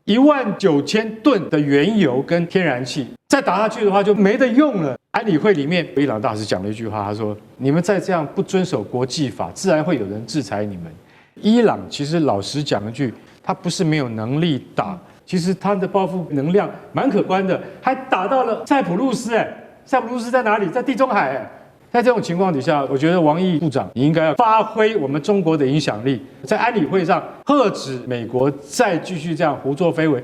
19000吨的原油跟天然气，再打下去的话就没得用了。安理会里面，伊朗大使讲了一句话，他说：“你们再这样不遵守国际法，自然会有人制裁你们。”伊朗其实老实讲一句，他不是没有能力打，其实他的报复能量蛮可观的，还打到了塞浦路斯。塞浦路斯在哪里？在地中海。在这种情况底下，我觉得王毅部长你应该要发挥我们中国的影响力，在安理会上遏止美国再继续这样胡作非为。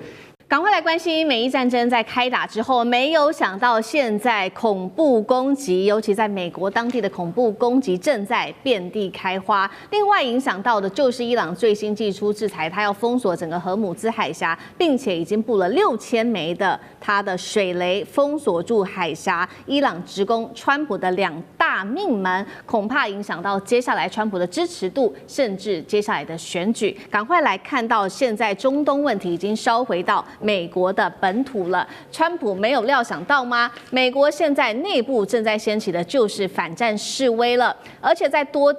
赶快来关心美伊战争在开打之后，没有想到现在恐怖攻击，尤其在美国当地的恐怖攻击正在遍地开花。另外影响到的就是伊朗最新祭出制裁，它要封锁整个荷姆兹海峡，并且已经布了6000枚的它的水雷，封锁住海峡。伊朗直攻川普的2大命门，恐怕影响到接下来川普的支持度，甚至接下来的选举。赶快来看到现在中东问题已经烧回到美国的本土了，川普没有料想到吗？美国现在内部正在掀起的就是反战示威了，而且在多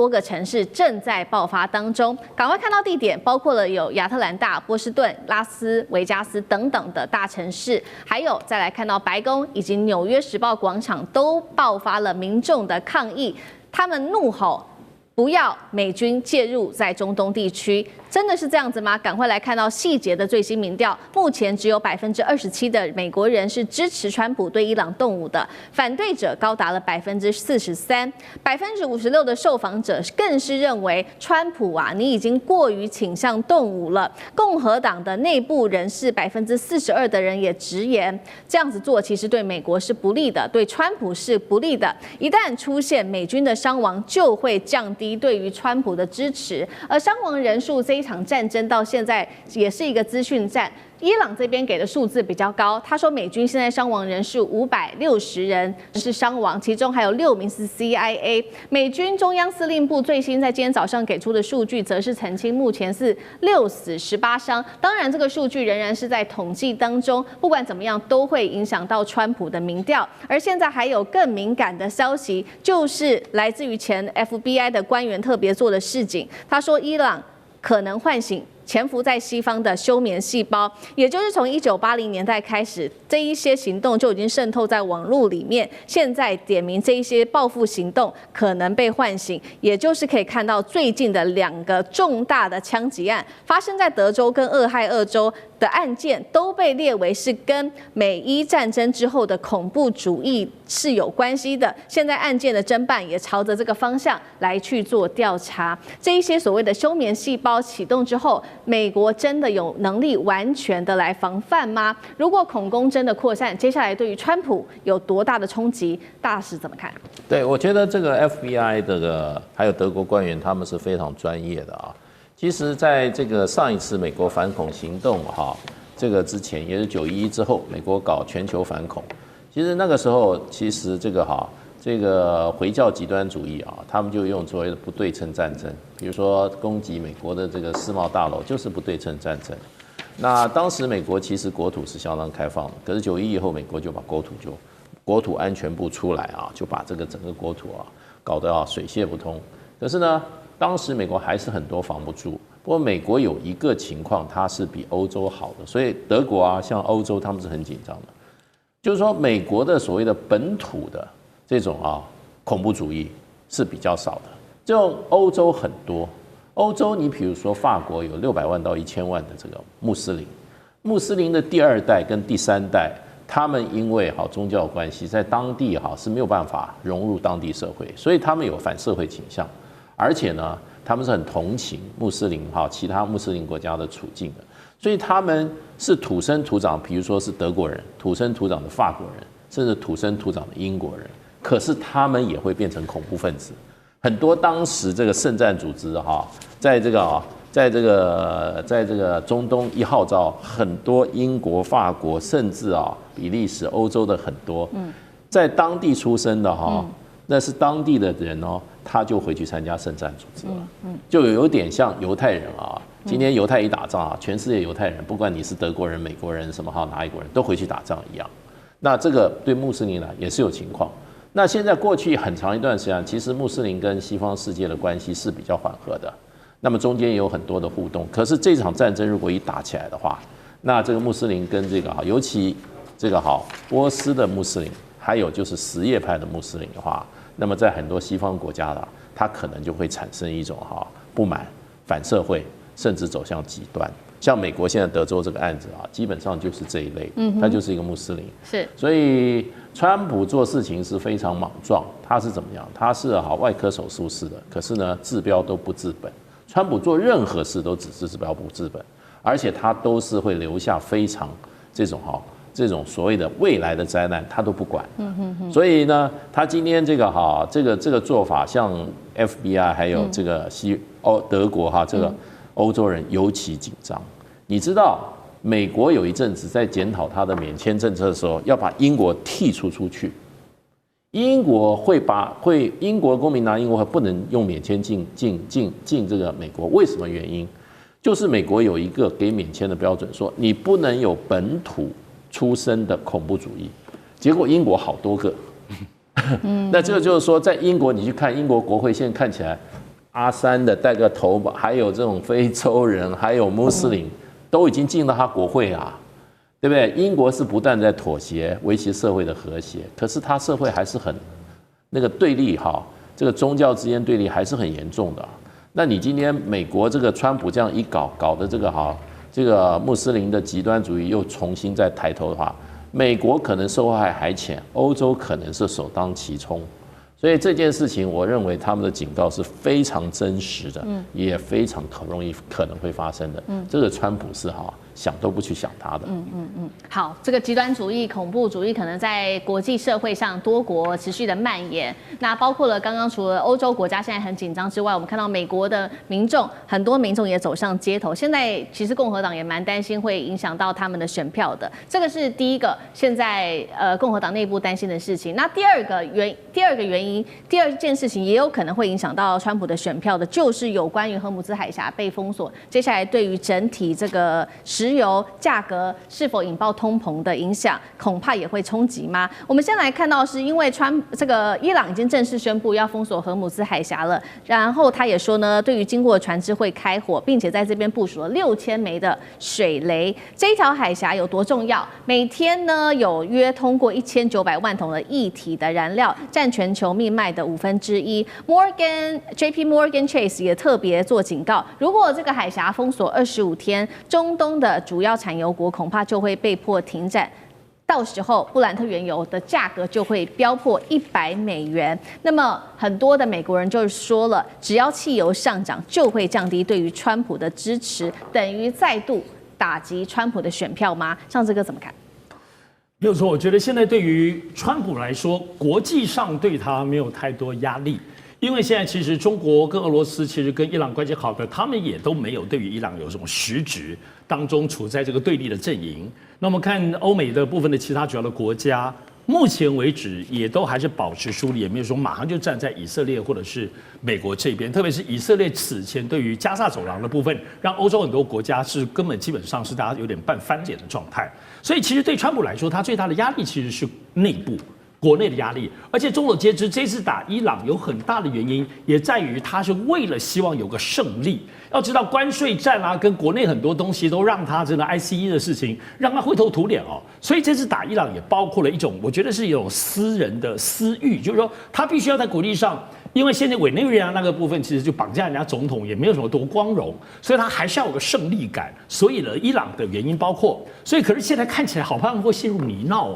个城市正在爆发当中。赶快看到地点，包括了有亚特兰大、波士顿、拉斯维加斯等等的大城市，还有再来看到白宫以及纽约时报广场都爆发了民众的抗议，他们怒吼不要美军介入在中东地区。真的是这样子吗？赶快来看到细节的最新民调，目前只有27%的美国人是支持川普对伊朗动武的，反对者高达了43%，56%的受访者更是认为川普啊，你已经过于倾向动武了。共和党的内部人士42%的人也直言，这样子做其实对美国是不利的，对川普是不利的。一旦出现美军的伤亡，就会降低对于川普的支持，而伤亡人数这一场战争到现在也是一个资讯战。伊朗这边给的数字比较高，他说美军现在伤亡人数560人是伤亡，其中还有6名是 CIA。美军中央司令部最新在今天早上给出的数据，则是澄清目前是6死18伤。当然，这个数据仍然是在统计当中，不管怎么样都会影响到川普的民调。而现在还有更敏感的消息，就是来自于前 FBI 的官员特别做的示警，他说伊朗可能唤醒潜伏在西方的休眠细胞，也就是从1980年代开始，这一些行动就已经渗透在网络里面。现在点名这一些报复行动可能被唤醒，也就是可以看到最近的2个重大的枪击案发生在德州跟俄亥俄州的案件，都被列为是跟美伊战争之后的恐怖主义是有关系的。现在案件的侦办也朝着这个方向来去做调查。这一些所谓的休眠细胞启动之后，美国真的有能力完全的来防范吗？如果恐攻真的扩散，接下来对于川普有多大的冲击？大使怎么看？对，我觉得这个 FBI 还有德国官员他们是非常专业的啊。其实，在这个上一次美国反恐行动这个之前，也是911之后，美国搞全球反恐。其实那个时候，其实这个回教极端主义他们就用所谓的不对称战争，比如说攻击美国的这个世贸大楼，就是不对称战争。那当时美国其实国土是相当开放的，可是911以后，美国就把国土安全部出来就把这个整个国土搞得水泄不通。可是呢，当时美国还是很多防不住。不过美国有一个情况，它是比欧洲好的，所以德国像欧洲他们是很紧张的，就是说美国的所谓的本土的这种恐怖主义是比较少的，就欧洲很多。欧洲你比如说法国有600万到1000万的这个穆斯林的第2代跟第3代，他们因为宗教关系，在当地是没有办法融入当地社会，所以他们有反社会倾向，而且呢，他们是很同情穆斯林其他穆斯林国家的处境的，所以他们是土生土长，比如说是德国人，土生土长的法国人，甚至土生土长的英国人，可是他们也会变成恐怖分子。很多当时这个圣战组织在这个中东一号召，很多英国、法国，甚至比利时、欧洲的很多，在当地出生的那是当地的人他就回去参加圣战组织了，就有点像犹太人今天犹太一打仗全世界犹太人，不管你是德国人、美国人哪一国人，都回去打仗一样。那这个对穆斯林呢也是有情况。那现在过去很长一段时间，其实穆斯林跟西方世界的关系是比较缓和的，那么中间也有很多的互动。可是这场战争如果一打起来的话，那这个穆斯林跟这个尤其这个波斯的穆斯林，还有就是什叶派的穆斯林的话，那么在很多西方国家啦，它可能就会产生一种不满、反社会，甚至走向极端。像美国现在德州这个案子基本上就是这一类，他就是一个穆斯林，是，所以川普做事情是非常莽撞，他是怎么样？他是外科手术式的，可是呢治标都不治本。川普做任何事都只是治标不治本，而且他都是会留下非常这种所谓的未来的灾难，他都不管。所以呢，他今天这个做法，像 FBI 还有这个德国这个欧洲人尤其紧张。你知道，美国有一阵子在检讨他的免签政策的时候，要把英国剔除出去。英国英国公民拿英国不能用免签进这个美国，为什么原因？就是美国有一个给免签的标准，说你不能有本土出身的恐怖主义。结果英国好多个，那这个就是说，在英国你去看英国国会，现在看起来阿三的戴个头发，还有这种非洲人，还有穆斯林。都已经进到他国会对不对？英国是不断在妥协，维持社会的和谐，可是他社会还是很那个对立这个宗教之间对立还是很严重的。那你今天美国这个川普这样一搞的这个穆斯林的极端主义又重新再抬头的话，美国可能受害还浅，欧洲可能是首当其冲。所以这件事情，我认为他们的警告是非常真实的，也非常可能会发生的。这个川普是想都不去想他的。好，这个极端主义、恐怖主义可能在国际社会上多国持续的蔓延。那包括了刚刚除了欧洲国家现在很紧张之外，我们看到美国的民众，很多民众也走上街头。现在其实共和党也蛮担心会影响到他们的选票的。这个是第一个，现在共和党内部担心的事情。那第二件事情也有可能会影响到川普的选票的，就是有关于荷姆兹海峡被封锁，接下来对于整体这个石油价格是否引爆通膨的影响，恐怕也会冲击吗？我们先来看到是因为这个伊朗已经正式宣布要封锁荷姆兹海峡了，然后他也说呢，对于经过的船只会开火，并且在这边部署了6000枚的水雷。这一条海峡有多重要？每天呢有约通过1900万桶的液体的燃料，占全球命脉的1/5。JP Morgan Chase 也特别做警告，如果这个海峡封锁25天，中东的主要产油国恐怕就会被迫停战。到时候布兰特原油的价格就会飙破$100。那么很多的美国人就说了，只要汽油上涨，就会降低对于川普的支持，等于再度打击川普的选票吗？上次哥怎么看？没有错，我觉得现在对于川普来说，国际上对他没有太多压力，因为现在其实中国跟俄罗斯其实跟伊朗关系好的，他们也都没有对于伊朗有什么实质当中处在这个对立的阵营。那我们看欧美的部分的其他主要的国家，目前为止也都还是保持疏离，也没有说马上就站在以色列或者是美国这边。特别是以色列此前对于加萨走廊的部分，让欧洲很多国家是根本基本上是大家有点半翻脸的状态。所以其实对川普来说，他最大的压力其实是内部。国内的压力，而且众所皆知，这次打伊朗有很大的原因，也在于他是为了希望有个胜利。要知道关税战跟国内很多东西都让他真的 ICE 的事情让他灰头土脸所以这次打伊朗也包括了一种，我觉得是一种私人的私欲，就是说他必须要在国际上，因为现在委内瑞拉那个部分其实就绑架人家总统，也没有什么多光荣，所以他还是要有个胜利感。所以呢，伊朗的原因包括，所以可是现在看起来好像会陷入泥淖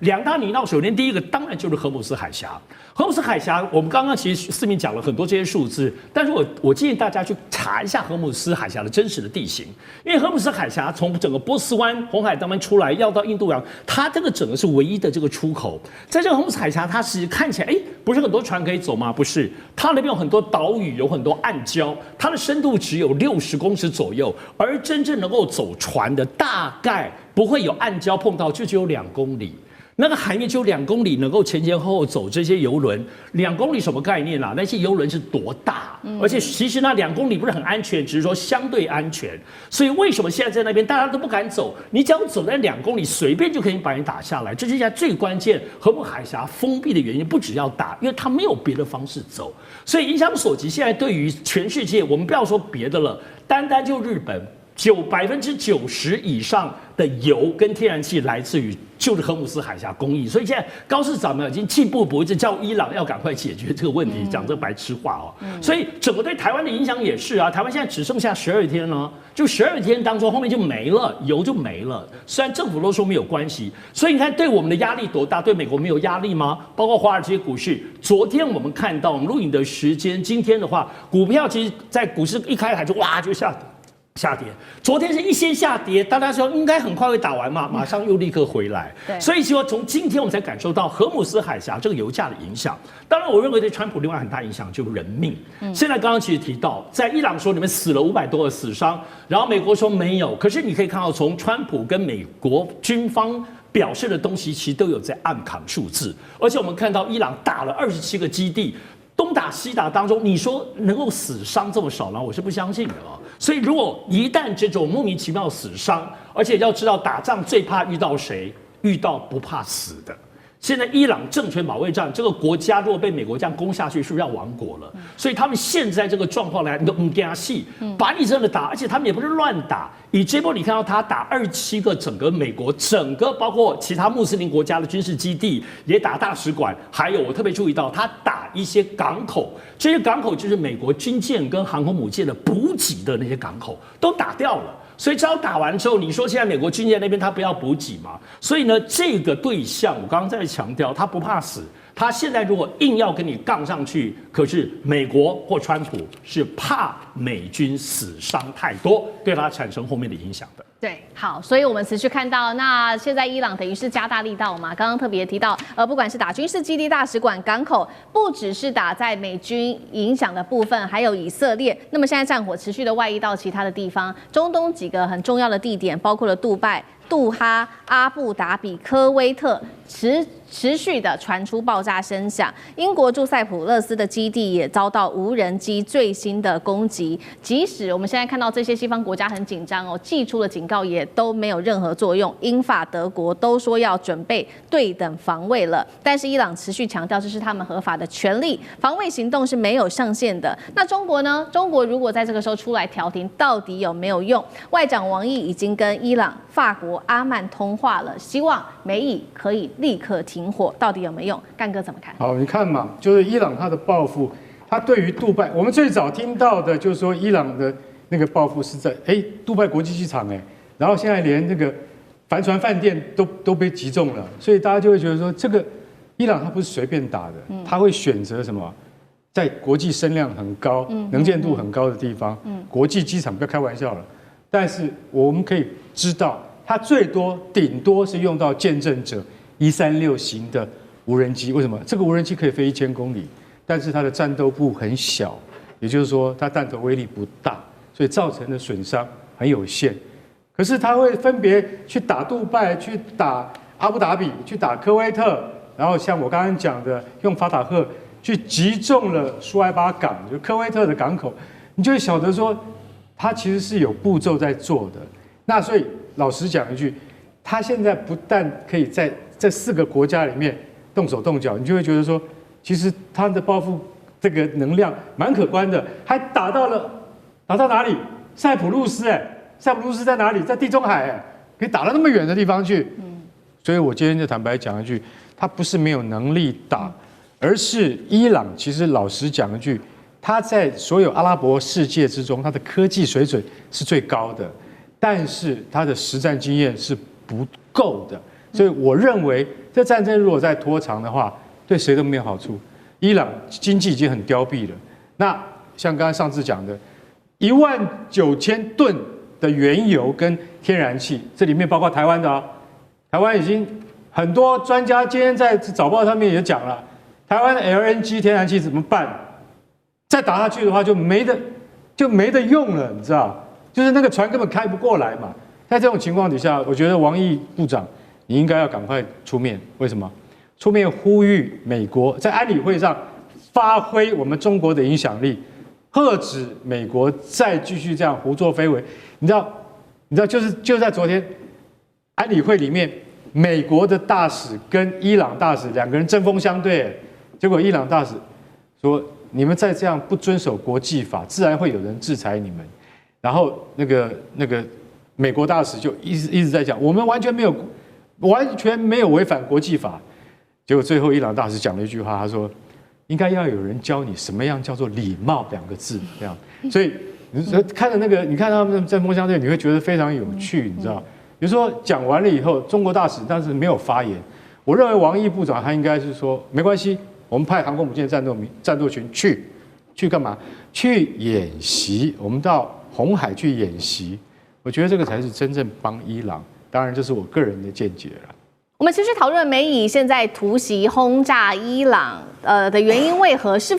两大泥淖，首先第一个当然就是荷姆斯海峡。荷姆斯海峡，我们刚刚其实四明讲了很多这些数字，但是我建议大家去查一下荷姆斯海峡的真实的地形，因为荷姆斯海峡从整个波斯湾、红海那边出来，要到印度洋，它这个整个是唯一的这个出口。在这个荷姆斯海峡，它其实看起来，不是很多船可以走吗？不是，它那边有很多岛屿，有很多暗礁，它的深度只有60公尺左右，而真正能够走船的，大概不会有暗礁碰到，就只有2公里。那个海面就2公里，能够前前后后走这些游轮，2公里什么概念那些游轮是多大？而且其实那2公里不是很安全，只是说相对安全。所以为什么现在在那边大家都不敢走？你只要走在2公里，随便就可以把你打下来。这是现在最关键荷姆海峡封闭的原因，不只要打，因为它没有别的方式走。所以影响所及，现在对于全世界，我们不要说别的了，单单就日本。90%以上的油跟天然气来自于就是荷姆斯海峡供应，所以现在高市长呢已经进步不一直叫伊朗要赶快解决这个问题，讲这白痴话哦。所以整个对台湾的影响也是啊，台湾现在只剩下12天了，就12天当中后面就没了，油就没了。虽然政府都说没有关系，所以你看对我们的压力多大？对美国没有压力吗？包括华尔街股市，昨天我们看到我们录影的时间，今天的话，股票其实在股市一开盘就哇就下跌，昨天是一先下跌，大家说应该很快会打完嘛，马上又立刻回来。所以说从今天我们才感受到荷姆斯海峡这个油价的影响。当然，我认为对川普另外很大影响就是人命。现在刚刚其实提到，在伊朗说你们死了500多个死伤，然后美国说没有，可是你可以看到从川普跟美国军方表示的东西，其实都有在暗扛数字，而且我们看到伊朗打了27个基地。东打西打当中，你说能够死伤这么少吗？我是不相信的哦。所以，如果一旦这种莫名其妙死伤，而且要知道打仗最怕遇到谁？遇到不怕死的。现在伊朗政权保卫战这个国家，如果被美国这样攻下去，是不是要亡国了？所以他们现在这个状况来，你都唔惊戏，把你真的打，而且他们也不是乱打。以这波你看到他打27个整个美国整个包括其他穆斯林国家的军事基地，也打大使馆，还有我特别注意到他打一些港口，这些港口就是美国军舰跟航空母舰的补给的那些港口都打掉了。所以只要打完之后，你说现在美国军舰那边他不要补给嘛？所以呢，这个对象我刚刚在强调，他不怕死。他现在如果硬要跟你杠上去，可是美国或川普是怕美军死伤太多，对他产生后面的影响的。对，好，所以我们持续看到，那现在伊朗等于是加大力道嘛？刚刚特别提到，不管是打军事基地、大使馆、港口，不只是打在美军影响的部分，还有以色列。那么现在战火持续的外溢到其他的地方，中东几个很重要的地点，包括了杜拜、杜哈、阿布达比、科威特，持续的传出爆炸声响。英国驻塞浦路斯的基地也遭到无人机最新的攻击。即使我们现在看到这些西方国家很紧张哦，寄出的警告也都没有任何作用。英法德国都说要准备对等防卫了，但是伊朗持续强调这是他们合法的权利，防卫行动是没有上限的。那中国呢？中国如果在这个时候出来调停，到底有没有用？外长王毅已经跟伊朗、法国、阿曼通话了，希望美以可以立刻停火，到底有没有用？干哥怎么看？好，你看嘛，就是伊朗他的报复，他对于杜拜，我们最早听到的就是说伊朗的那个报复是在杜拜国际机场然后现在连那个帆船饭店都被击中了，所以大家就会觉得说，这个伊朗他不是随便打的，他会选择什么？在国际声量很高、能见度很高的地方，国际机场不要开玩笑了。但是我们可以知道，它最多顶多是用到见证者136型的无人机。为什么？这个无人机可以飞1000公里，但是它的战斗部很小，也就是说它弹头威力不大，所以造成的损伤很有限。可是它会分别去打杜拜、去打阿布达比、去打科威特，然后像我刚刚讲的，用法塔赫去击中了苏埃巴港，就科威特的港口，你就会晓得说，它其实是有步骤在做的。那所以老实讲一句，它现在不但可以在这4个国家里面动手动脚，你就会觉得说，其实它的报复这个能量蛮可观的，还打到哪里？塞浦路斯塞浦路斯在哪里？在地中海可以打到那么远的地方去。所以我今天就坦白讲一句，他不是没有能力打，而是伊朗其实老实讲一句，他在所有阿拉伯世界之中，他的科技水准是最高的，但是他的实战经验是不够的。所以我认为，这战争如果再拖长的话，对谁都没有好处。伊朗经济已经很凋敝了，那像刚才上次讲的，19000吨的原油跟天然气，这里面包括台湾的台湾已经很多专家今天在早报上面也讲了，台湾的 LNG 天然气怎么办？再打下去的话就没得用了，你知道？就是那个船根本开不过来嘛。在这种情况底下，我觉得王毅部长你应该要赶快出面。为什么？出面呼吁美国在安理会上发挥我们中国的影响力，遏止美国再继续这样胡作非为。你知道，就在昨天安理会里面，美国的大使跟伊朗大使2个人针锋相对，结果伊朗大使说：“你们再这样不遵守国际法，自然会有人制裁你们。”然后那个美国大使就一直在讲，我们完全没有违反国际法。结果最后伊朗大使讲了一句话，他说：“应该要有人教你什么样叫做礼貌2个字。”这样，所以你看着那个，你看他们在封箱队，你会觉得非常有趣，你知道？比如说讲完了以后，中国大使但是没有发言。我认为王毅部长他应该是说，没关系，我们派航空母舰战斗群去干嘛？去演习，我们到红海去演习。我觉得这个才是真正帮伊朗。当然，这是我个人的见解了。我们持续讨论美以现在突袭轰炸伊朗的原因为何，是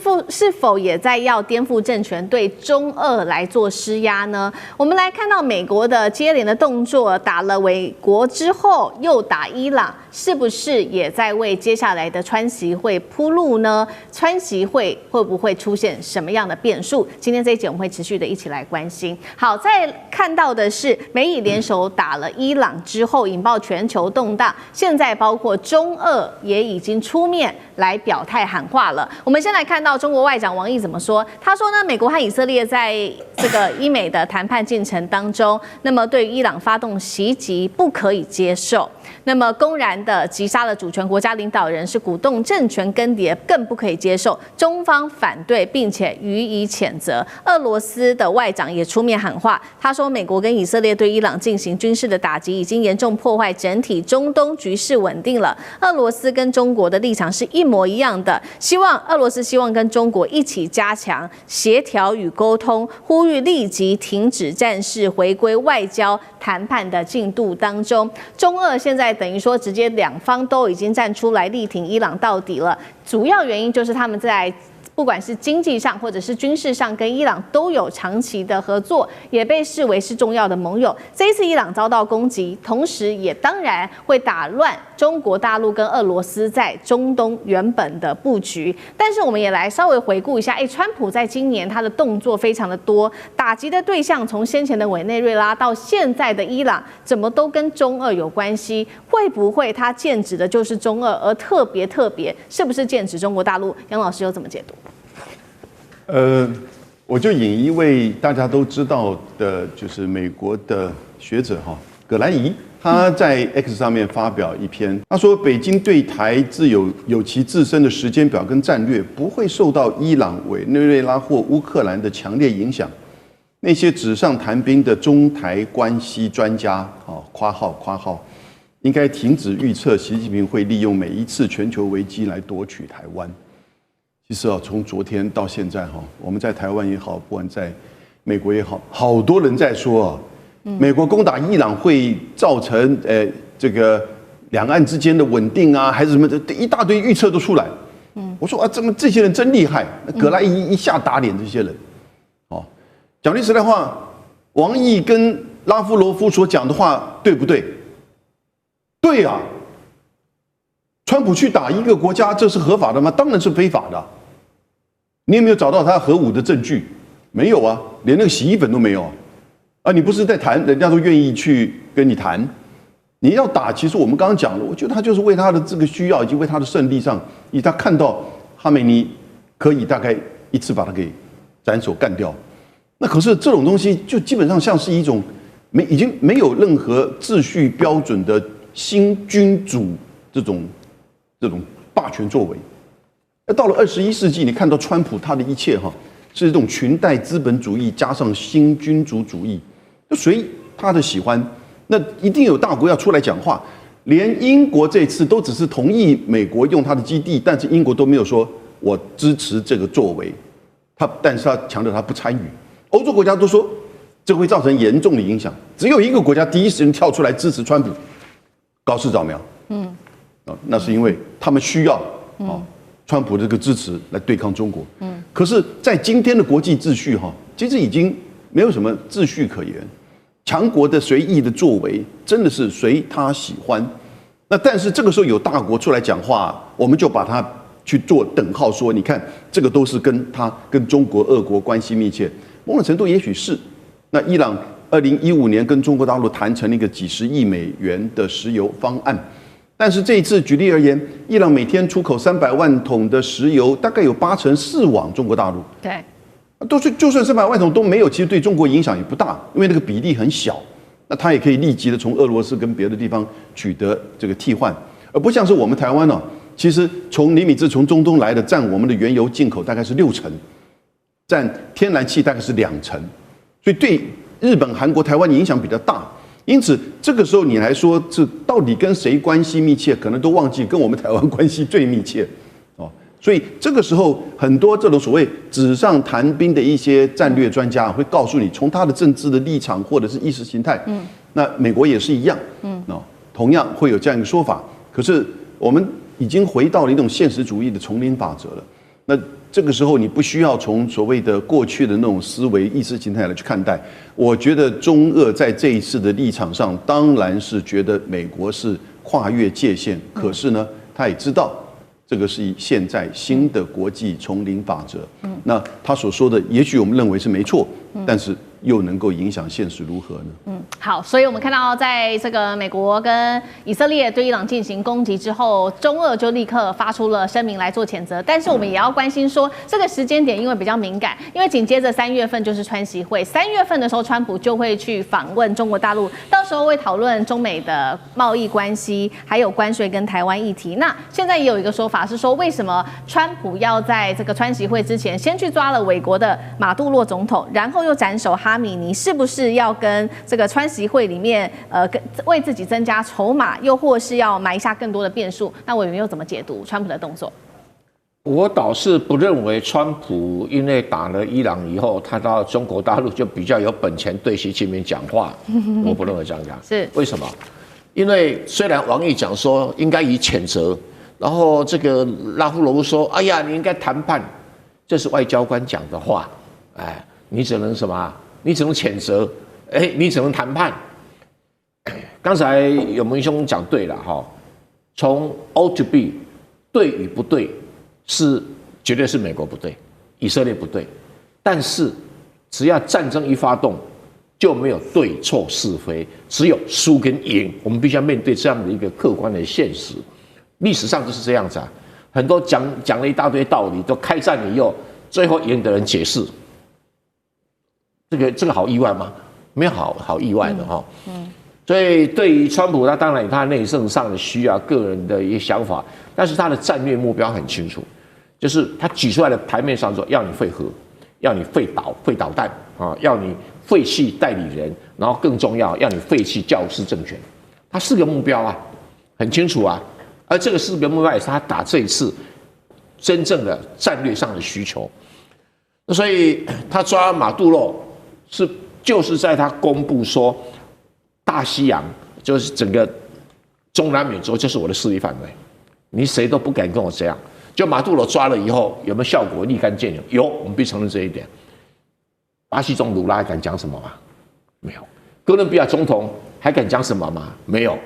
否也在要颠覆政权，对中俄来做施压呢？我们来看到美国的接连的动作，打了美国之后又打伊朗，是不是也在为接下来的川习会铺路呢？川习会会不会出现什么样的变数？今天这一节我们会持续的一起来关心。好，再看到的是美以联手打了伊朗之后，引爆全球动荡，现在包括中俄也已经出面来表态喊话了。我们先来看到中国外长王毅怎么说。他说呢，美国和以色列在这个伊美的谈判进程当中，那么对于伊朗发动袭击不可以接受。那么公然的击杀了主权国家领导人，是鼓动政权更迭，更不可以接受。中方反对，并且予以谴责。俄罗斯的外长也出面喊话，他说美国跟以色列对伊朗进行军事的打击，已经严重破坏整体中东局势稳定了。俄罗斯跟中国的立场是一模一样的，俄罗斯希望跟中国一起加强协调与沟通，呼吁立即停止战事，回归外交谈判的进度当中。中俄现在等于说直接两方都已经站出来力挺伊朗到底了，主要原因就是他们在不管是经济上或者是军事上，跟伊朗都有长期的合作，也被视为是重要的盟友。这一次伊朗遭到攻击，同时也当然会打乱中国大陆跟俄罗斯在中东原本的布局。但是我们也来稍微回顾一下，川普在今年他的动作非常的多，打击的对象从先前的委内瑞拉到现在的伊朗，怎么都跟中俄有关系？会不会他剑指的就是中俄，而特别是不是剑指中国大陆？杨老师有怎么解读？我就引一位大家都知道的，就是美国的学者葛兰仪，他在 X 上面发表一篇，他说北京对台自有其自身的时间表跟战略，不会受到伊朗、委内瑞拉或乌克兰的强烈影响。那些纸上谈兵的中台关系专家括号应该停止预测习近平会利用每一次全球危机来夺取台湾。其实从昨天到现在我们在台湾也好，不管在美国也好，好多人在说美国攻打伊朗会造成这个两岸之间的稳定啊，还是什么的，一大堆预测都出来。我说这些人真厉害，葛莱伊一下打脸这些人。讲句实在话，王毅跟拉夫罗夫所讲的话对不对？对啊。川普去打一个国家，这是合法的吗？当然是非法的。你有没有找到他核武的证据？没有啊，连那个洗衣粉都没有啊！你不是在谈，人家都愿意去跟你谈。你要打，其实我们刚刚讲了，我觉得他就是为他的这个需要，以及为他的胜利上，以他看到哈梅尼可以大概一次把他给斩首干掉。那可是这种东西，就基本上像是一种已经没有任何秩序标准的新君主这种霸权作为。到了21世纪，你看到川普他的一切是这种裙带资本主义加上新君主主义，就随他的喜欢。那一定有大国要出来讲话，连英国这次都只是同意美国用他的基地，但是英国都没有说我支持这个作为，但是他强调他不参与。欧洲国家都说这会造成严重的影响，只有一个国家第一时间跳出来支持川普，高市早苗。那是因为他们需要川普这个支持来对抗中国。可是，在今天的国际秩序其实已经没有什么秩序可言，强国的随意的作为真的是随他喜欢。那但是这个时候有大国出来讲话，我们就把它去做等号，说你看这个都是跟中国、俄国关系密切，某种程度也许是。那伊朗2015年跟中国大陆谈成了一个几十亿美元的石油方案。但是这一次，举例而言，伊朗每天出口300万桶的石油，大概有80%是往中国大陆。对，就算300万桶都没有，其实对中国影响也不大，因为那个比例很小。那他也可以立即的从俄罗斯跟别的地方取得这个替换，而不像是我们台湾其实从尼米兹从中东来的，占我们的原油进口大概是60%，占天然气大概是2%，所以对日本、韩国、台湾影响比较大。因此，这个时候你来说，这到底跟谁关系密切，可能都忘记跟我们台湾关系最密切，所以这个时候，很多这种所谓纸上谈兵的一些战略专家会告诉你，从他的政治的立场或者是意识形态，那美国也是一样，同样会有这样一个说法。可是我们已经回到了一种现实主义的丛林法则了。那这个时候，你不需要从所谓的过去的那种思维、意识形态来去看待。我觉得中俄在这一次的立场上，当然是觉得美国是跨越界限，可是呢，他也知道。这个是现在新的国际丛林法则。那他所说的，也许我们认为是没错，但是又能够影响现实如何呢？好，所以我们看到，在这个美国跟以色列对伊朗进行攻击之后，中俄就立刻发出了声明来做谴责。但是我们也要关心说，这个时间点因为比较敏感，因为紧接着3月份就是川习会，3月份的时候，川普就会去访问中国大陆，到时候会讨论中美的贸易关系，还有关税跟台湾议题。那现在也有一个说法是说，为什么川普要在这个川习会之前先去抓了美国的马杜罗总统，然后又斩首哈米尼，是不是要跟这个川习会里面为自己增加筹码，又或是要埋下更多的变数？那委员又怎么解读川普的动作？我倒是不认为川普因为打了伊朗以后，他到中国大陆就比较有本钱对习近平讲话。我不认为这样讲。是为什么？因为虽然王毅讲说应该以谴责，然后这个拉夫罗夫说：“哎呀，你应该谈判。”这是外交官讲的话。哎，你只能什么？你只能谴责。你只能谈判。刚才有文兄讲对了哈，从 O to B， 对与不对绝对是美国不对，以色列不对，但是只要战争一发动，就没有对错是非，只有输跟赢。我们必须要面对这样的一个客观的现实。历史上就是这样子啊，很多讲了一大堆道理，都开战了以后，最后赢的人解释，这个好意外吗？没有好意外的哈。所以对于川普，他当然有他内政上的需要、个人的一些想法，但是他的战略目标很清楚，就是他举出来的台面上说，要你废核，要你废导弹啊，要你废弃代理人，然后更重要，要你废弃教师政权。他4个目标啊，很清楚啊。而这个4个目标也是他打这一次真正的战略上的需求。所以他抓马杜罗就是在他公布说，大西洋就是整个中南美洲就是我的势力范围，你谁都不敢跟我这样。就马杜罗抓了以后有没有效果？立竿见影。有，我们必须承认这一点。巴西总统卢拉敢讲什么吗？没有。哥伦比亚总统还敢讲什么吗？没有。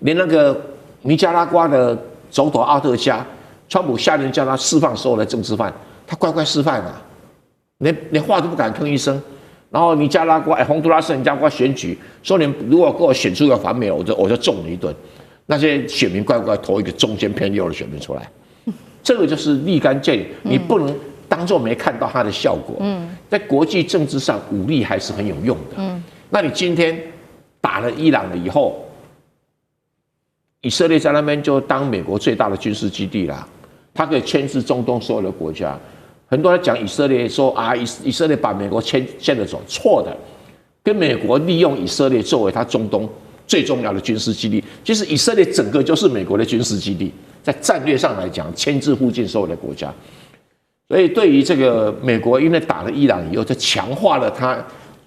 连那个尼加拉瓜的总统奥特加，川普下令叫他释放所有的政治犯，他乖乖释放啊，连话都不敢吭一声。然后尼加拉瓜、洪都拉斯尼加拉瓜选举，说你如果给我选出个反美，我就揍你一顿。那些选民乖乖投一个中间偏右的选民出来，这个就是立竿见影，你不能当作没看到它的效果。在国际政治上，武力还是很有用的。那你今天打了伊朗了以后，以色列在那边就当美国最大的军事基地啦，它可以牵制中东所有的国家。很多人讲以色列说啊，以色列把美国牵着走，错的。跟美国利用以色列作为它中东最重要的军事基地，其实以色列整个就是美国的军事基地，在战略上来讲，牵制附近所有的国家。所以对于这个美国，因为打了伊朗以后，就强化了它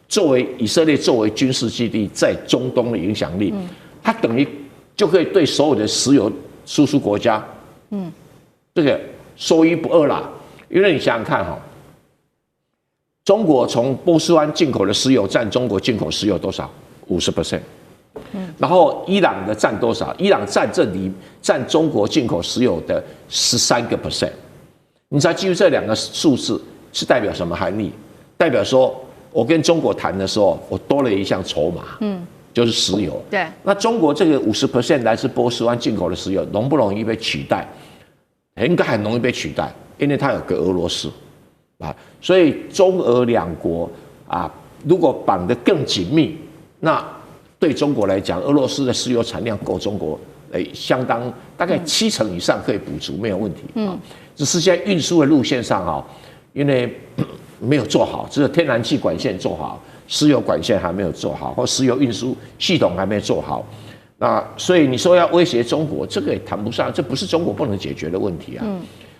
作为以色列作为军事基地在中东的影响力，它等于就可以对所有的石油输出国家，这个说一不二啦。因为你想想看哈，中国从波斯湾进口的石油占中国进口石油多少？50%。然后伊朗的占多少？伊朗占中国进口石油的13%。你知道基于这2个数字是代表什么含义？代表说我跟中国谈的时候，我多了一项筹码，就是石油。对。那中国这个50%来自波斯湾进口的石油，容不容易被取代？应该很容易被取代。因为它有个俄罗斯，所以中俄2国如果绑得更紧密，那对中国来讲，俄罗斯的石油产量够中国相当大概70%以上可以补足，没有问题。只是现在运输的路线上啊，因为没有做好，只有天然气管线做好，石油管线还没有做好，或石油运输系统还没有做好。那所以你说要威胁中国，这个也谈不上，这不是中国不能解决的问题啊。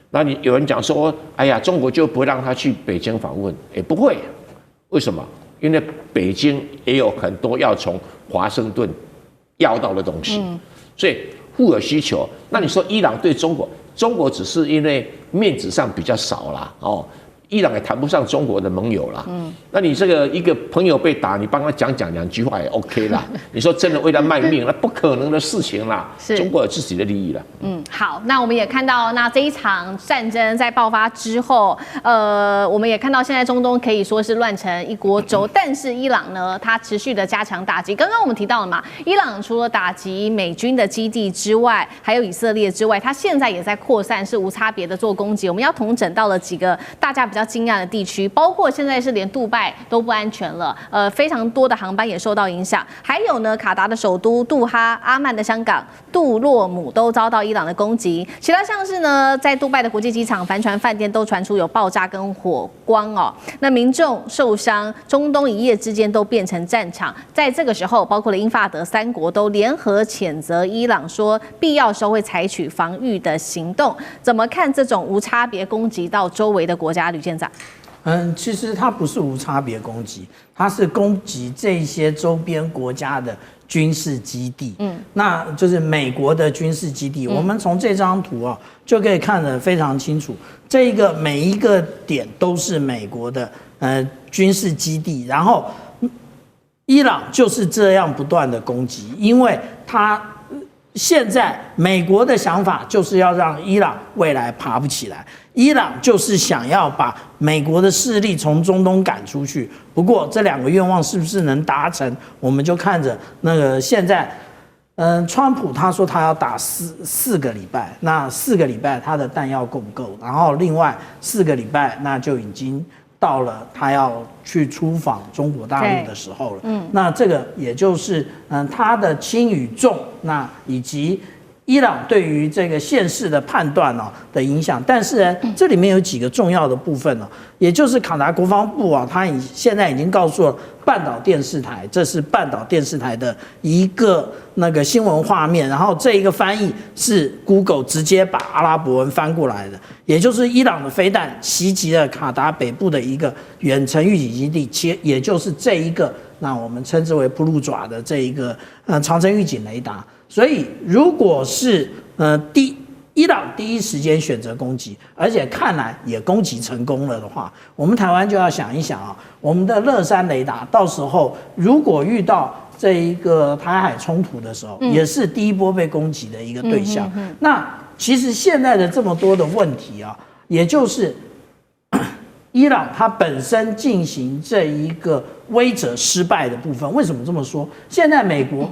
那你有人讲说，哎呀，中国就不会让他去北京访问，不会，为什么？因为北京也有很多要从华盛顿要到的东西，所以互有需求。那你说伊朗对中国，中国只是因为面子上比较少啦，伊朗也谈不上中国的盟友啦。那你这个一个朋友被打，你帮他讲2句话也 OK 啦。你说真的为他卖命，那不可能的事情啦。中国有自己的利益啦。好，那我们也看到，那这一场战争在爆发之后，我们也看到现在中东可以说是乱成一锅粥。但是伊朗呢，它持续的加强打击。刚刚我们提到了嘛，伊朗除了打击美军的基地之外，还有以色列之外，它现在也在扩散，是无差别的做攻击。我们要统整到了几个大家比较惊讶的地区，包括现在是连杜拜都不安全了，非常多的航班也受到影响。还有呢，卡达的首都杜哈、阿曼的香港、杜洛姆都遭到伊朗的攻击。其他像是呢，在杜拜的国际机场、帆船、饭店都传出有爆炸跟火光哦。那民众受伤，中东一夜之间都变成战场。在这个时候，包括了英法德3国都联合谴责伊朗，说必要时候会采取防御的行动。怎么看这种无差别攻击到周围的国家？吕舰长。其实它不是无差别攻击，它是攻击这些周边国家的军事基地。那就是美国的军事基地。我们从这张图啊就可以看得非常清楚，这个每一个点都是美国的军事基地，然后伊朗就是这样不断的攻击，因为它现在美国的想法就是要让伊朗未来爬不起来。伊朗就是想要把美国的势力从中东赶出去，不过这2个愿望是不是能达成，我们就看着那个现在，川普他说他要打四个礼拜，那4个礼拜他的弹药够不够？然后另外4个礼拜那就已经到了他要去出访中国大陆的时候了。那这个也就是他的轻与重，那以及伊朗对于这个现势的判断的影响。但是呢，这里面有几个重要的部分也就是卡达国防部他现在已经告诉了半岛电视台，这是半岛电视台的一个那个新闻画面，然后这一个翻译是 Google 直接把阿拉伯文翻过来的，也就是伊朗的飞弹袭击了卡达北部的一个远程预警基地，也就是这一个那我们称之为普鲁爪的这一个长程预警雷达。所以如果是伊朗第一时间选择攻击，而且看来也攻击成功了的话，我们台湾就要想一想我们的乐山雷达到时候如果遇到这一个台海冲突的时候，也是第一波被攻击的一个对象。那其实现在的这么多的问题也就是伊朗它本身进行这一个威慑失败的部分。为什么这么说？现在美国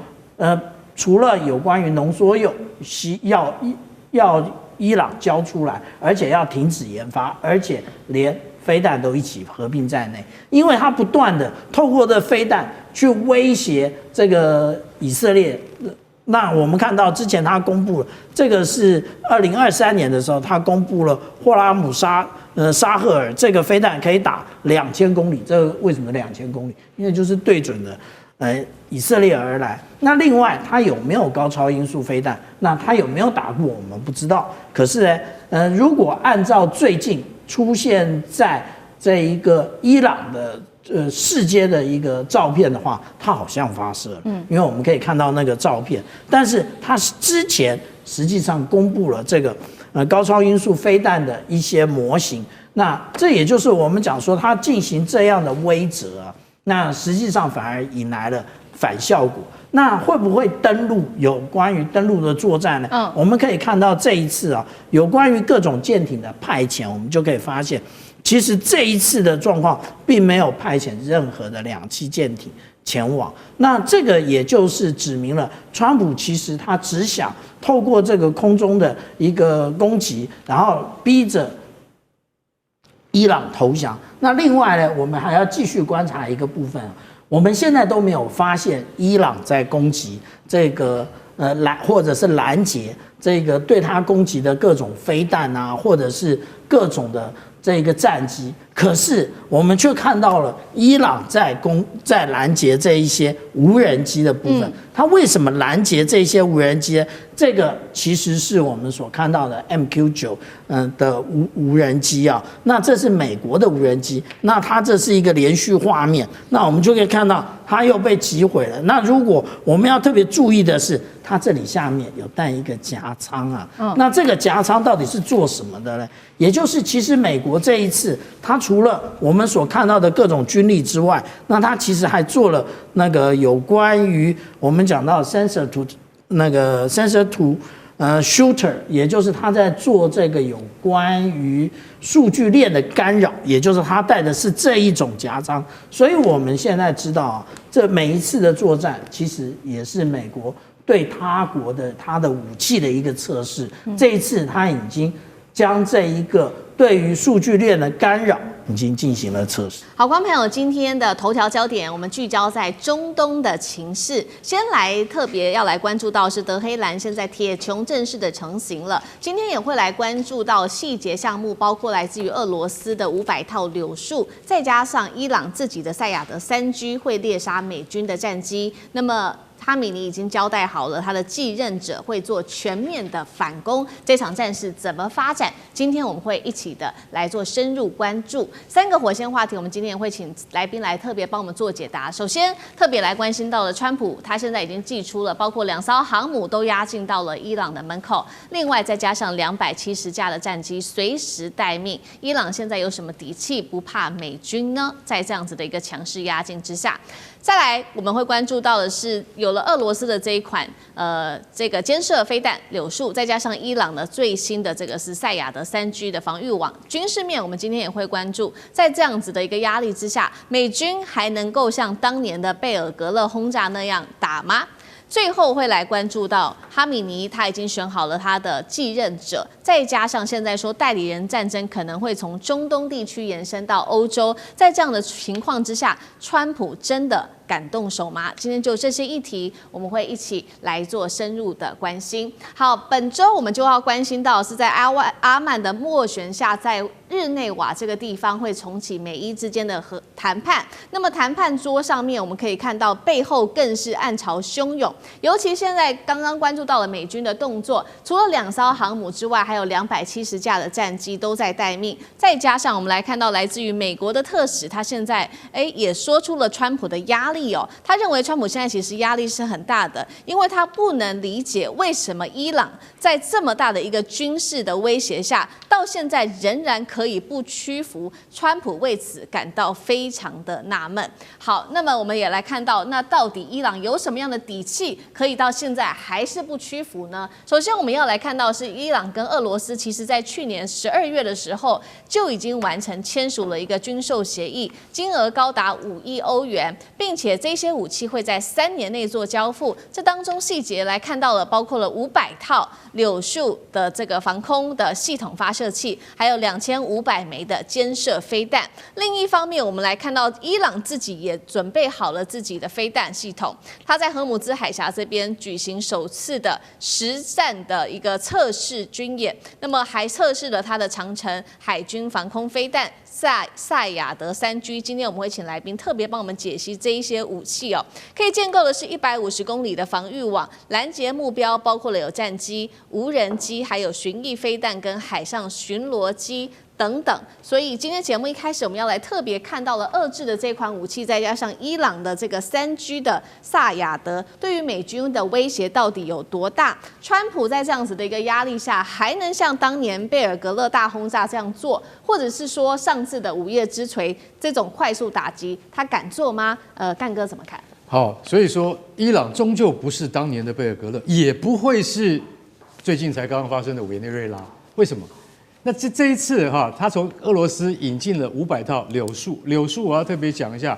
除了有关于浓缩铀要伊朗交出来，而且要停止研发，而且连飞弹都一起合并在内，因为它不断的透过这飞弹去威胁这个以色列。那我们看到之前他公布了，这个是2023年的时候，他公布了霍拉姆沙赫尔这个飞弹可以打2000公里。这个为什么2000公里？因为就是对准了以色列而来。那另外它有没有高超音速飞弹？那它有没有打过我们不知道。可是呢，如果按照最近出现在这一个伊朗的世界的一个照片的话，它好像发射了。因为我们可以看到那个照片，但是它之前实际上公布了这个高超音速飞弹的一些模型。那这也就是我们讲说它进行这样的威慑那实际上反而引来了反效果。那会不会登陆？有关于登陆的作战呢？我们可以看到这一次有关于各种舰艇的派遣，我们就可以发现，其实这一次的状况并没有派遣任何的2栖舰艇前往。那这个也就是指明了，川普其实他只想透过这个空中的一个攻击，然后逼着伊朗投降。那另外呢，我们还要继续观察一个部分。我们现在都没有发现伊朗在攻击这个或者是拦截这个对他攻击的各种飞弹啊，或者是各种的这个战机，可是我们却看到了伊朗在拦截这一些无人机的部分。它为什么拦截这些无人机？这个其实是我们所看到的 MQ9的无人机啊。那这是美国的无人机，那它这是一个连续画面，那我们就可以看到它又被击毁了。那如果我们要特别注意的是，它这里下面有带一个夹舱啊。那这个夹舱到底是做什么的呢？也就是其实美国这一次，它除了我们所看到的各种军力之外，那它其实还做了那个有关于我们讲到 sensor to shooter， 也就是他在做这个有关于数据链的干扰，也就是他带的是这一种夹舱。所以我们现在知道啊，这每一次的作战其实也是美国对他国的他的武器的一个测试。这一次他已经将这一个对于数据链的干扰已经进行了测试。好，观众朋友，今天的头条焦点，我们聚焦在中东的情势。先来特别要来关注到是德黑兰现在铁穹正式的成型了。今天也会来关注到细节项目，包括来自于俄罗斯的500套柳树，再加上伊朗自己的赛亚德3G 会猎杀美军的战机。那么哈米尼已经交代好了，他的继任者会做全面的反攻。这场战事怎么发展？今天我们会一起的来做深入关注。3个火线话题，我们今天也会请来宾来特别帮我们做解答。首先，特别来关心到了川普，他现在已经祭出了，包括2艘航母都压进到了伊朗的门口，另外再加上270架的战机随时待命。伊朗现在有什么底气不怕美军呢？在这样子的一个强势压境之下。再来，我们会关注到的是，有了俄罗斯的这一款这个监射飞弹柳树，再加上伊朗的最新的这个是赛亚德3G 的防御网。军事面，我们今天也会关注，在这样子的一个压力之下，美军还能够像当年的贝尔格勒轰炸那样打吗？最后会来关注到哈米尼，他已经选好了他的继任者，再加上现在说代理人战争可能会从中东地区延伸到欧洲，在这样的情况之下，川普真的敢动手吗？今天就这些议题，我们会一起来做深入的关心。好，本周我们就要关心到是在阿曼的斡旋下，在日内瓦这个地方会重启美伊之间的谈判。那么谈判桌上面，我们可以看到背后更是暗潮汹涌。尤其现在刚刚关注到了美军的动作，除了2艘航母之外，还有270架的战机都在待命。再加上我们来看到来自于美国的特使，他现在也说出了川普的压力哦。他认为川普现在其实压力是很大的，因为他不能理解为什么伊朗在这么大的一个军事的威胁下，到现在仍然可以不屈服。川普为此感到非常的纳闷。好，那么我们也来看到，那到底伊朗有什么样的底气？可以到现在还是不屈服呢？首先，我们要来看到是伊朗跟俄罗斯，其实在去年12月的时候就已经完成签署了一个军售协议，金额高达5亿欧元，并且这些武器会在3年内做交付。这当中细节来看到了，包括了500套柳树的这个防空的系统发射器，还有2500枚的监射飞弹。另一方面，我们来看到伊朗自己也准备好了自己的飞弹系统，它在荷姆兹海峡这边举行首次的实战的一个测试军演，那么还测试了它的长程海军防空飞弹赛亚德3G。今天我们会请来宾特别帮我们解析这一些武器哦，可以建构的是150公里的防御网，拦截目标包括了有战机、无人机，还有巡弋飞弹跟海上巡逻机等等。所以今天节目一开始，我们要来特别看到了遏制的这款武器，再加上伊朗的这个3G 的萨亚德，对于美军的威胁到底有多大？川普在这样子的一个压力下，还能像当年贝尔格勒大轰炸这样做，或者是说上次的午夜之锤这种快速打击，他敢做吗？干哥怎么看？好，所以说伊朗终究不是当年的贝尔格勒，也不会是最近才刚刚发生的委内瑞拉。为什么？那这一次哈，他从俄罗斯引进了500套柳树。柳树我要特别讲一下，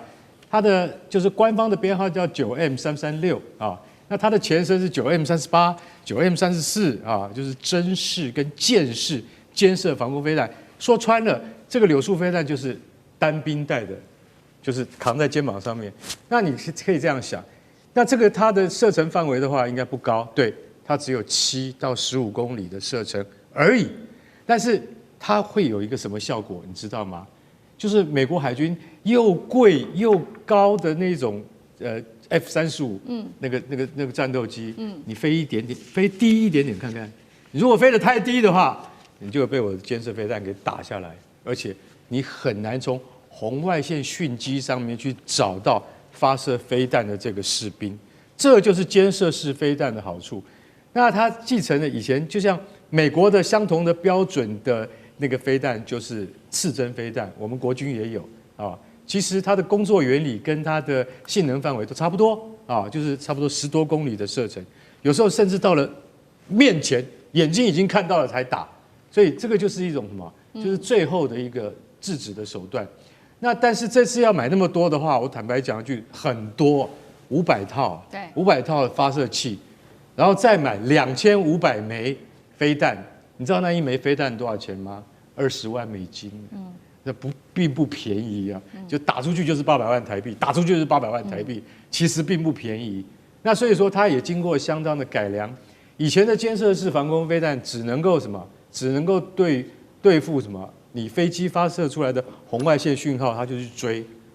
它的就是官方的编号叫9M336啊，那它的前身是9M38、9M34啊，就是针式跟箭式监射防空飞弹。说穿了，这个柳树飞弹就是单兵带的就是扛在肩膀上面。那你可以这样想，那这个它的射程范围的话应该不高，对，它只有7到15公里的射程而已。但是它会有一个什么效果，你知道吗？就是美国海军又贵又高的那种F-35，那个战斗机，你飞一点点，飞低一点点看看，你如果飞得太低的话，你就会被我的监视飞弹给打下来，而且你很难从红外线讯机上面去找到发射飞弹的这个士兵，这就是监射式飞弹的好处。那它继承了以前就像美国的相同的标准的那个飞弹，就是刺针飞弹，我们国军也有啊。其实它的工作原理跟它的性能范围都差不多啊，就是差不多10多公里的射程，有时候甚至到了面前，眼睛已经看到了才打。所以这个就是一种什么？就是最后的一个制止的手段。那但是这次要买那么多的话，我坦白讲一句，很多500套，对，500套发射器，然后再买2500枚飞弹。你知道那一枚飞弹多少钱吗？20万美金。那并不便宜啊，就打出去就是800万台币，打出去就是800万台币，其实并不便宜。那所以说它也经过相当的改良。以前的监射式防空飞弹只能够什么？只能够对付什么？你飞机发射出来的红外线讯号，它就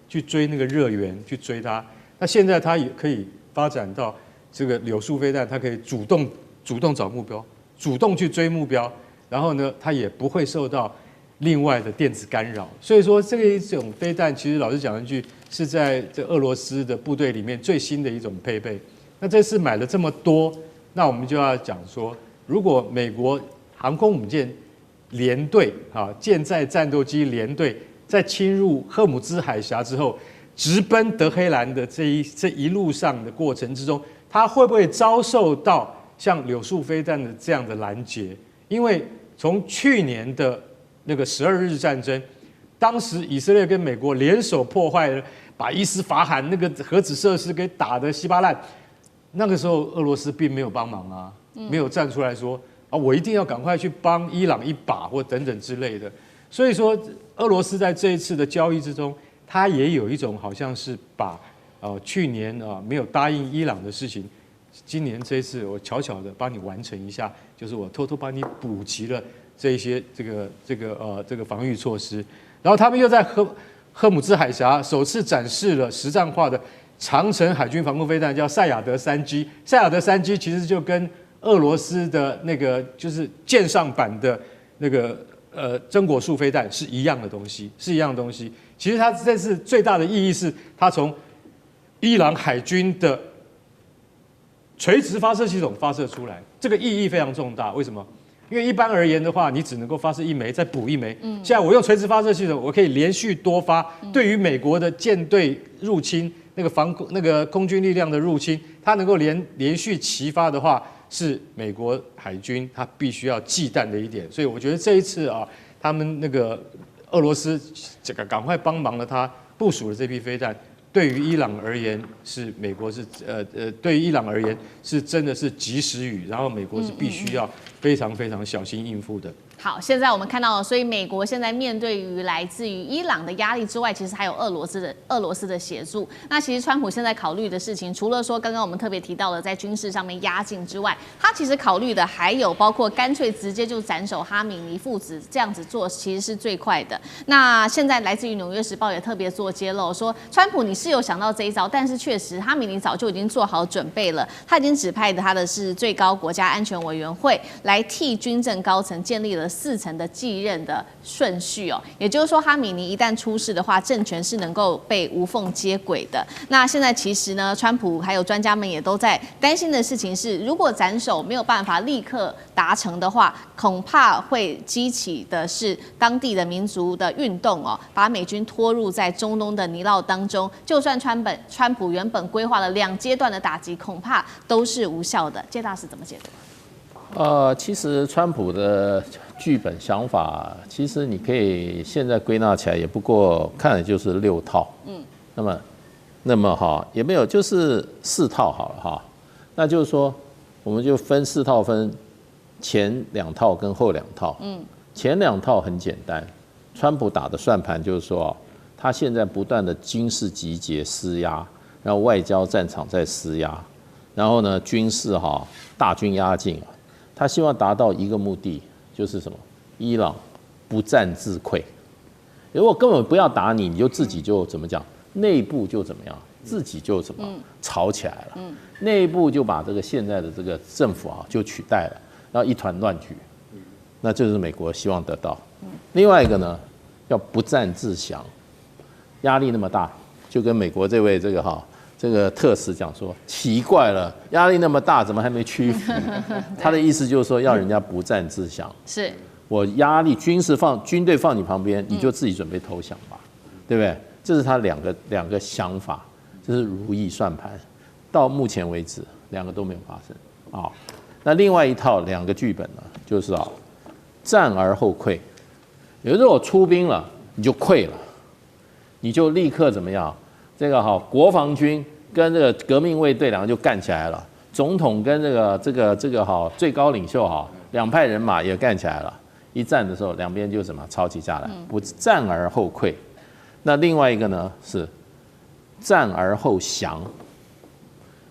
去追那个热源，去追它。那现在它也可以发展到这个柳树飞弹，它可以主动找目标，主动去追目标，然后呢，它也不会受到另外的电子干扰。所以说，这一种飞弹，其实老实讲一句，是在这俄罗斯的部队里面最新的一种配备。那这次买了这么多，那我们就要讲说，如果美国航空母舰联队舰载战斗机联队在侵入赫姆兹海峡之后，直奔德黑兰的这一路上的过程之中，它会不会遭受到像柳树飞弹的这样的拦截？因为从去年的那个12日战争，当时以色列跟美国联手破坏了，把伊斯法罕那个核子设施给打得稀巴烂。那个时候俄罗斯并没有帮忙啊，没有站出来说我一定要赶快去帮伊朗一把或等等之类的。所以说，俄罗斯在这一次的交易之中，它也有一种好像是把去年没有答应伊朗的事情，今年这一次我悄悄的帮你完成一下，就是我偷偷帮你补齐了这一些这个防御措施。然后他们又在赫姆兹海峡首次展示了实战化的长程海军防空飞弹，叫赛亚德3G。赛亚德3G其实就跟俄罗斯的那个就是舰上版的那个榛果树飞弹是一样的东西，其实它这次最大的意义是，它从伊朗海军的垂直发射系统发射出来，这个意义非常重大。为什么？因为一般而言的话，你只能够发射1枚，再补1枚。现在我用垂直发射系统，我可以连续多发。对于美国的舰队入侵，那个空军力量的入侵，它能够连续齐发的话，是美国海军它必须要忌惮的一点。所以我觉得这一次他们那个俄罗斯这个赶快帮忙了，他部署了这批飞弹。对于伊朗而言是美国是对于伊朗而言是真的是及时雨，然后美国是必须要非常非常小心应付的。好，现在我们看到了，所以美国现在面对于来自于伊朗的压力之外，其实还有俄罗斯的协助。那其实川普现在考虑的事情，除了说刚刚我们特别提到的在军事上面压境之外，他其实考虑的还有包括干脆直接就斩首哈米尼父子，这样子做其实是最快的。那现在来自于《纽约时报》也特别做揭露，说川普你是有想到这一招，但是确实哈米尼早就已经做好准备了，他已经指派他的是最高国家安全委员会来替军政高层建立了4层的继任的顺序也就是说哈米尼一旦出事的话，政权是能够被无缝接轨的。那现在其实呢，川普还有专家们也都在担心的事情是，如果斩首没有办法立刻达成的话，恐怕会激起的是当地的民族的运动把美军拖入在中东的泥淖当中。就算川普原本规划了2阶段的打击，恐怕都是无效的。介大使怎么解读？其实川普的剧本想法，其实你可以现在归纳起来，也不过看的就是6套。那么也没有，就是4套好了那就是说，我们就分4套，分前2套跟后2套。前2套很简单，川普打的算盘就是说，他现在不断的军事集结施压，然后外交战场在施压，然后呢军事大军压境，他希望达到一个目的，就是什么？伊朗不战自溃。如果根本不要打你，你就自己就怎么讲？内部就怎么样？自己就怎么吵起来了？内部就把这个现在的这个政府就取代了，然后一团乱局。那这是美国希望得到。另外一个呢，要不战自降，压力那么大，就跟美国这位这个特使讲说，奇怪了，压力那么大，怎么还没屈服？他的意思就是说，要人家不战自降。是。我压力军队放你旁边，你就自己准备投降吧，对不对？这是他两个想法，这是如意算盘。到目前为止，两个都没有发生啊。那另外一套两个剧本呢，就是战而后溃。有时候我出兵了，你就溃了，你就立刻怎么样？这个国防军跟这个革命卫队两个就干起来了，总统跟这个最高领袖两派人马也干起来了。一战的时候，两边就什么吵起架来，不战而后溃。那另外一个呢是战而后降。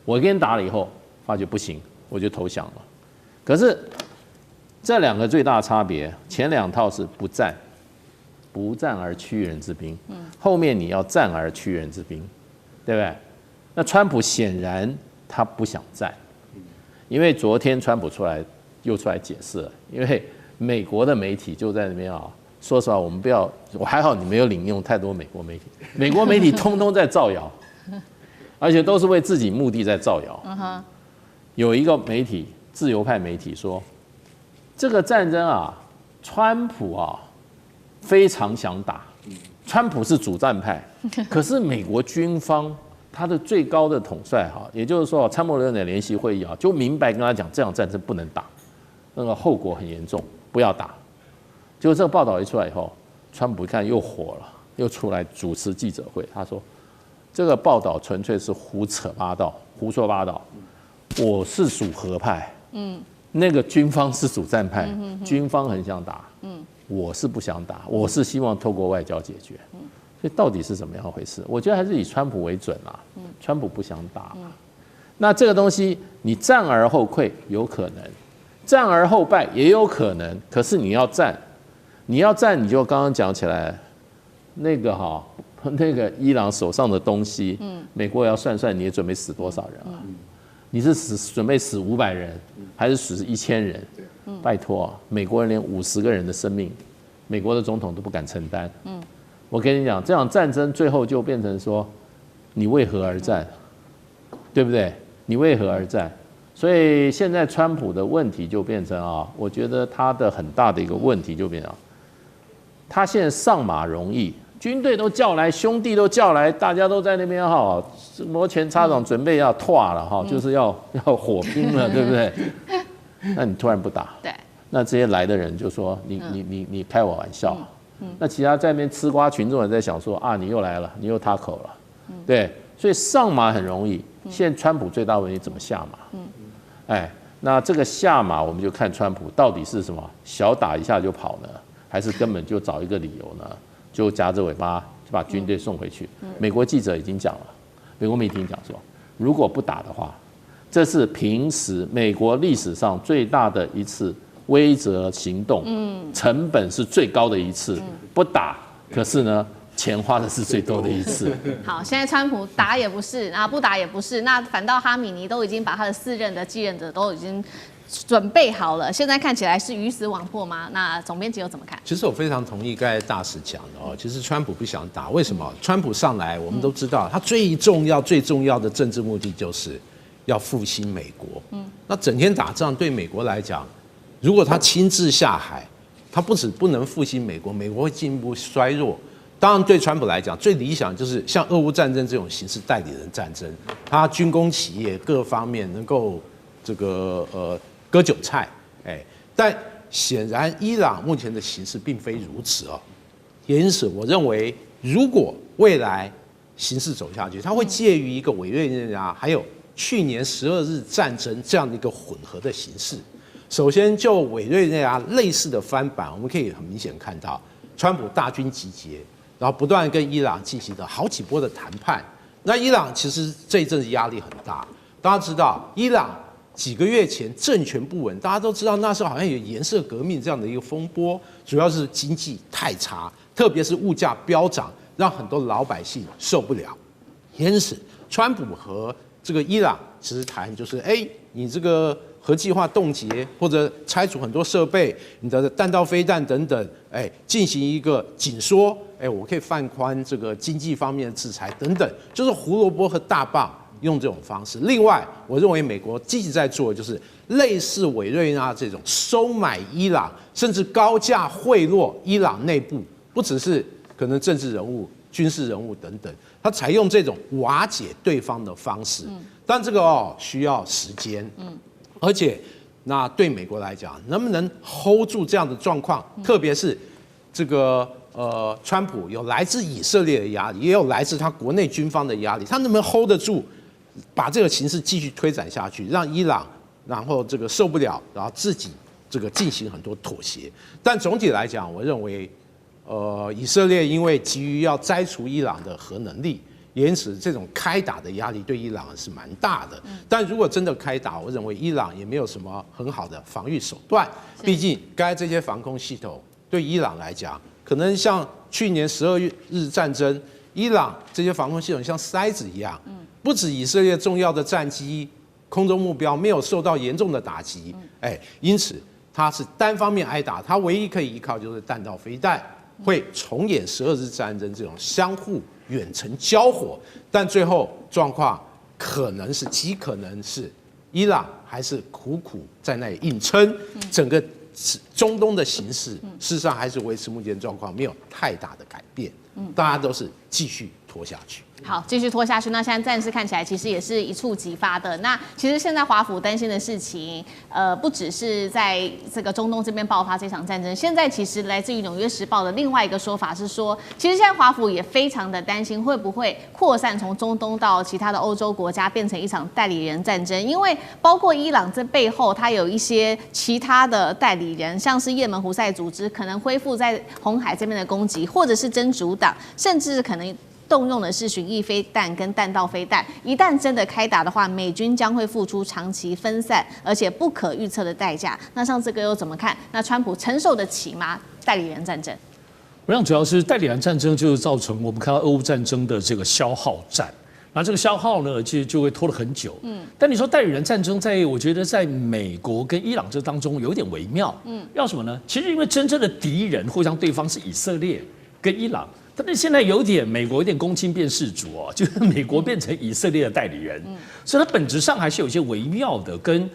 我跟你打了以后，发觉不行，我就投降了。可是这两个最大差别，前两套是不战而屈人之兵，后面你要战而屈人之兵，对不对？那川普显然他不想战，因为昨天川普又出来解释了，因为美国的媒体就在那边说实话，我们不要，我还好你没有领用太多美国媒体，美国媒体通通在造谣，而且都是为自己目的在造谣。有一个媒体，自由派媒体说，这个战争川普非常想打，川普是主战派，可是美国军方他的最高的统帅也就是说参谋长的联席会议就明白跟他讲，这场战争不能打，那个后果很严重。不要打。结果这个报道一出来以后，川普一看又火了，又出来主持记者会，他说这个报道纯粹是胡说八道，我是属和派，那个军方是主战派，军方很想打，我是不想打，我是希望透过外交解决。所以到底是怎么样回事？我觉得还是以川普为准啦，川普不想打。那这个东西你战而后溃有可能。战而后败也有可能，可是你要战，你就刚刚讲起来，那个伊朗手上的东西，美国也要算算，你也准备死多少人啊？你是准备死500人，还是死1000人？拜托，美国人连50个人的生命，美国的总统都不敢承担。我跟你讲，这场战争最后就变成说，你为何而战？对不对？你为何而战？所以现在川普的问题就变成我觉得他的很大的一个问题就变成，他现在上马容易，军队都叫来，兄弟都叫来，大家都在那边摩拳擦掌，准备要退了就是要火拼了，对不对？那你突然不打，对，那这些来的人就说你开我玩笑，那其他在那边吃瓜群众也在想说你又来了，你又他口了，对，所以上马很容易，现在川普最大问题怎么下马？那这个下马我们就看川普到底是什么，小打一下就跑呢，还是根本就找一个理由呢，就夹着尾巴就把军队送回去？美国记者已经讲了，美国媒体讲说，如果不打的话，这是平时美国历史上最大的一次威慑行动，成本是最高的一次，不打，可是呢，钱花的是最多的一次。好，现在川普打也不是，不打也不是，那反倒哈米尼都已经把他的4任的继任者都已经准备好了，现在看起来是鱼死网破吗？那总编辑又怎么看？其实我非常同意刚才大使讲的其实川普不想打，为什么？川普上来，我们都知道，他最重要的政治目的就是要复兴美国。那整天打仗对美国来讲，如果他亲自下海，他不止不能复兴美国，美国会进一步衰弱。当然，对川普来讲，最理想就是像俄乌战争这种形式代理人战争，他军工企业各方面能够割韭菜，但显然伊朗目前的形势并非如此也因此，我认为如果未来形势走下去，它会介于一个委内瑞拉还有去年12日战争这样的一个混合的形式。首先，就委内瑞拉类似的翻版，我们可以很明显看到，川普大军集结，然后不断跟伊朗进行了好几波的谈判。那伊朗其实这一阵子压力很大，大家知道，伊朗几个月前政权不稳，大家都知道那时候好像有颜色革命这样的一个风波，主要是经济太差，特别是物价飙涨，让很多老百姓受不了。因此，川普和这个伊朗其实谈就是，你这个核计划冻结或者拆除很多设备，你的弹道飞弹等等，进行一个紧缩，我可以放宽这个经济方面的制裁等等，就是胡萝卜和大棒用这种方式。另外，我认为美国积极在做的就是类似委瑞纳这种收买伊朗，甚至高价贿赂伊朗内部，不只是可能政治人物、军事人物等等，他采用这种瓦解对方的方式。但这个需要时间，而且那对美国来讲，能不能 hold 住这样的状况，特别是这个川普有来自以色列的压力，也有来自他国内军方的压力，他能不能 hold 得住，把这个形势继续推展下去，让伊朗然后这个受不了，然后自己这个进行很多妥协。但总体来讲，我认为以色列因为急于要摘除伊朗的核能力，因此这种开打的压力对伊朗是蛮大的。但如果真的开打，我认为伊朗也没有什么很好的防御手段，毕竟该这些防空系统对伊朗来讲，可能像去年12日战争，伊朗这些防空系统像筛子一样，不止以色列重要的战机、空中目标没有受到严重的打击，因此它是单方面挨打，它唯一可以依靠就是弹道飞弹，会重演12日战争这种相互远程交火，但最后状况极可能是伊朗还是苦苦在那里硬撑，整个中东的形势事实上还是维持目前状况，没有太大的改变，大家都是继续拖下去。好，继续拖下去。那现在战事看起来其实也是一触即发的。那其实现在华府担心的事情，不只是在这个中东这边爆发这场战争，现在其实来自于《纽约时报》的另外一个说法是说，其实现在华府也非常的担心会不会扩散从中东到其他的欧洲国家，变成一场代理人战争。因为包括伊朗这背后，它有一些其他的代理人，像是也门胡塞组织可能恢复在红海这边的攻击，或者是真主党，甚至可能动用的是巡弋飞弹跟弹道飞弹，一旦真的开打的话，美军将会付出长期分散而且不可预测的代价。那像这个又怎么看？那川普承受得起吗？代理人战争？我想主要是代理人战争就是造成我们看到俄乌战争的这个消耗战。那这个消耗呢，其实就会拖了很久。但你说代理人战争，我觉得在美国跟伊朗这当中有点微妙。要什么呢？其实因为真正的敌人互相对方是以色列跟伊朗。但是现在美国有点公亲变事主哦，就是美国变成以色列的代理人，所以它本质上还是有一些微妙的，跟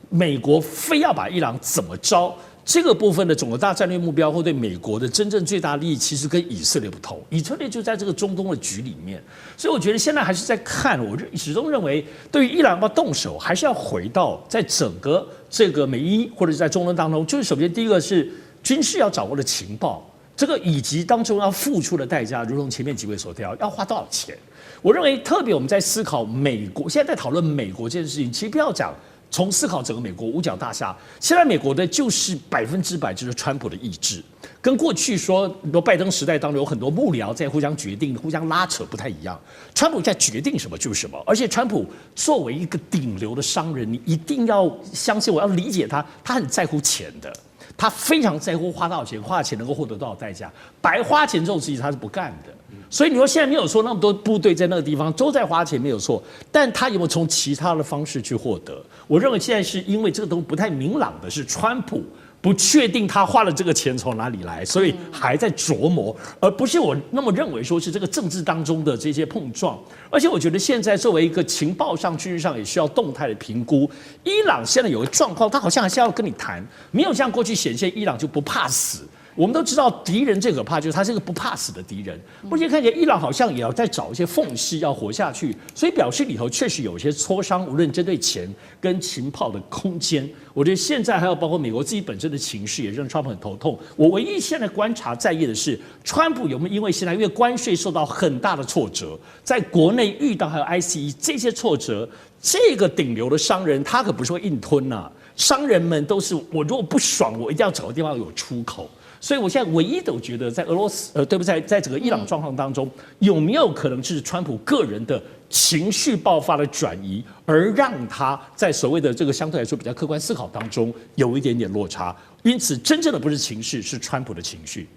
美国非要把伊朗怎么着这个部分的总的大战略目标，或对美国的真正最大利益，其实跟以色列不同。以色列就在这个中东的局里面，所以我觉得现在还是在看，我始终认为，对于伊朗要不要动手，还是要回到在整个这个美伊或者是在中东当中，就是首先第一个是军事要掌握的情报。这个以及当中要付出的代价，如同前面几位所提到，要花多少钱？我认为特别我们在思考美国，现在在讨论美国这件事情，其实不要讲从思考整个美国五角大厦，现在美国的就是100%就是川普的意志，跟过去说拜登时代当中有很多幕僚在互相决定、互相拉扯不太一样。川普在决定什么就是什么，而且川普作为一个顶流的商人，你一定要相信我，要理解他，他很在乎钱的。他非常在乎花多少钱，花钱能够获得多少代价。白花钱这种事情他是不干的。所以你说现在没有说那么多部队在那个地方都在花钱没有错，但他有没有从其他的方式去获得？我认为现在是因为这个东西不太明朗的是川普不确定他花了这个钱从哪里来，所以还在琢磨，而不是我那么认为说是这个政治当中的这些碰撞。而且我觉得现在作为一个情报上、军事上也需要动态的评估。伊朗现在有个状况，他好像还是要跟你谈，没有像过去显现伊朗就不怕死。我们都知道敌人最可怕就是他是个不怕死的敌人，目前看起来伊朗好像也要在找一些缝隙要活下去，所以表示里头确实有一些磋商，无论针对钱跟情报的空间。我觉得现在还有包括美国自己本身的情绪也让川普很头痛。我唯一现在观察在意的是，川普有没有因为现在因为关税受到很大的挫折，在国内遇到还有 ICE 这些挫折，这个顶流的商人他可不是会硬吞啊，商人们都是我如果不爽，我一定要找个地方有出口。所以我现在唯一的我觉得在俄罗斯对不对，在整个伊朗状况当中，有没有可能是川普个人的情绪爆发的转移，而让他在所谓的这个相对来说比较客观思考当中有一点点落差？因此，真正的不是情绪，是川普的情绪。